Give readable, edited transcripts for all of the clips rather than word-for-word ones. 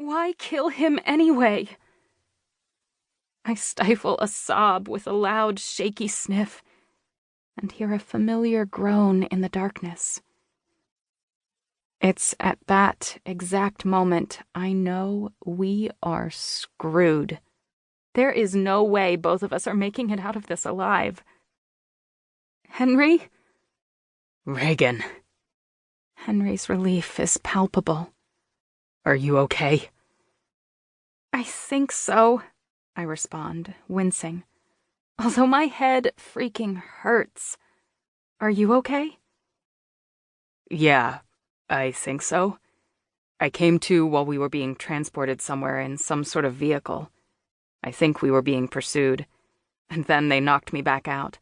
Why kill him anyway? I stifle a sob with a loud, shaky sniff and hear a familiar groan in the darkness. It's at that exact moment I know we are screwed. There is no way both of us are making it out of this alive. Henry? Reagan. Henry's relief is palpable. Are you okay? I think so, I respond, wincing. Although my head freaking hurts. Are you okay? Yeah, I think so. I came to while we were being transported somewhere in some sort of vehicle. I think we were being pursued, and then they knocked me back out.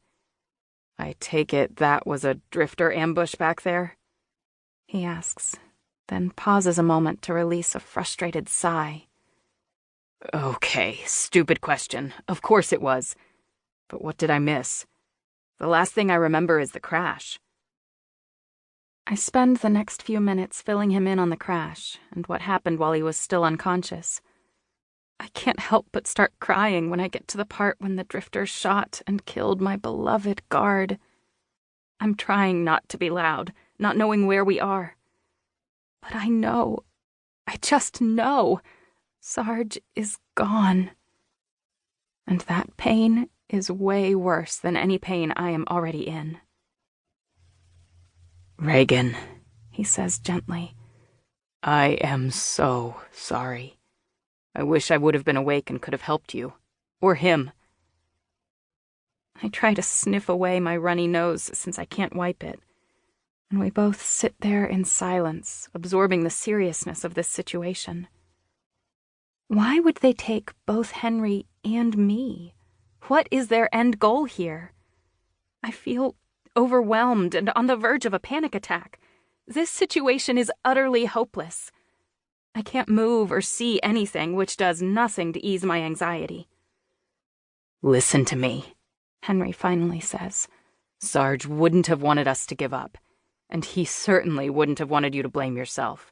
I take it that was a drifter ambush back there? He asks, then pauses a moment to release a frustrated sigh. Okay, stupid question. Of course it was. But what did I miss? The last thing I remember is the crash. I spend the next few minutes filling him in on the crash and what happened while he was still unconscious. I can't help but start crying when I get to the part when the drifter shot and killed my beloved guard. I'm trying not to be loud, not knowing where we are. But I know, I just know, Sarge is gone. And that pain is way worse than any pain I am already in. Reagan, he says gently. I am so sorry. I wish I would have been awake and could have helped you. Or him. I try to sniff away my runny nose since I can't wipe it, and we both sit there in silence, absorbing the seriousness of this situation. Why would they take both Henry and me? What is their end goal here? I feel overwhelmed and on the verge of a panic attack. This situation is utterly hopeless. I can't move or see anything, which does nothing to ease my anxiety. Listen to me, Henry finally says. Sarge wouldn't have wanted us to give up, and he certainly wouldn't have wanted you to blame yourself.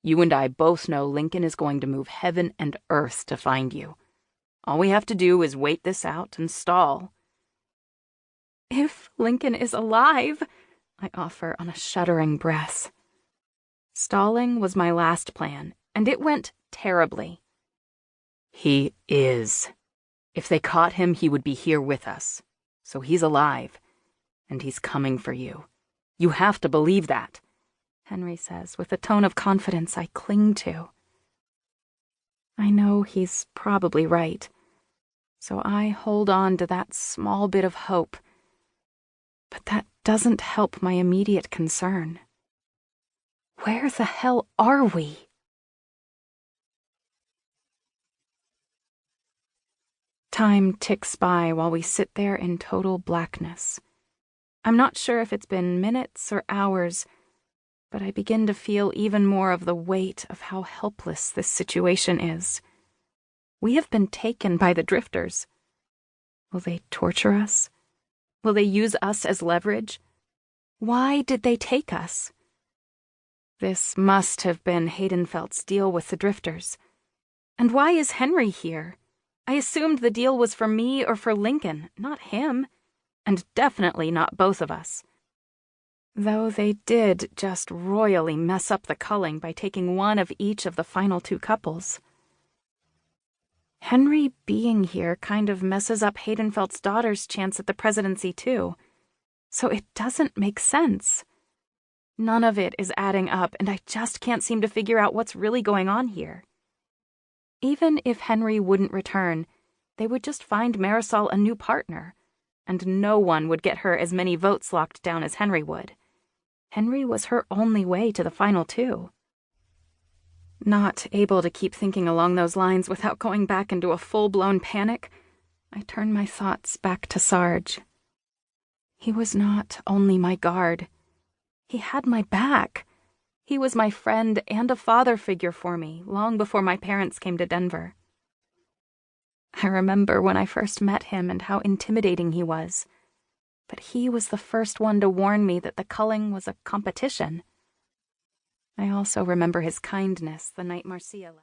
You and I both know Lincoln is going to move heaven and earth to find you. All we have to do is wait this out and stall. If Lincoln is alive, I offer on a shuddering breath. Stalling was my last plan, and it went terribly. He is. If they caught him, he would be here with us. So he's alive, and he's coming for you. You have to believe that, Henry says with a tone of confidence I cling to. I know he's probably right, so I hold on to that small bit of hope. But that doesn't help my immediate concern. Where the hell are we? Time ticks by while we sit there in total blackness. I'm not sure if it's been minutes or hours, but I begin to feel even more of the weight of how helpless this situation is. We have been taken by the drifters. Will they torture us? Will they use us as leverage? Why did they take us? This must have been Haydenfelt's deal with the drifters. And why is Henry here? I assumed the deal was for me or for Lincoln, not him. And definitely not both of us. Though they did just royally mess up the culling by taking one of each of the final two couples. Henry being here kind of messes up Haydenfelt's daughter's chance at the presidency too. So it doesn't make sense. None of it is adding up, and I just can't seem to figure out what's really going on here. Even if Henry wouldn't return, they would just find Marisol a new partner, and no one would get her as many votes locked down as Henry would. Henry was her only way to the final two. Not able to keep thinking along those lines without going back into a full-blown panic, I turn my thoughts back to Sarge. He was not only my guard. He had my back. He was my friend and a father figure for me long before my parents came to Denver. I remember when I first met him and how intimidating he was. But he was the first one to warn me that the culling was a competition. I also remember his kindness the night Marcia left.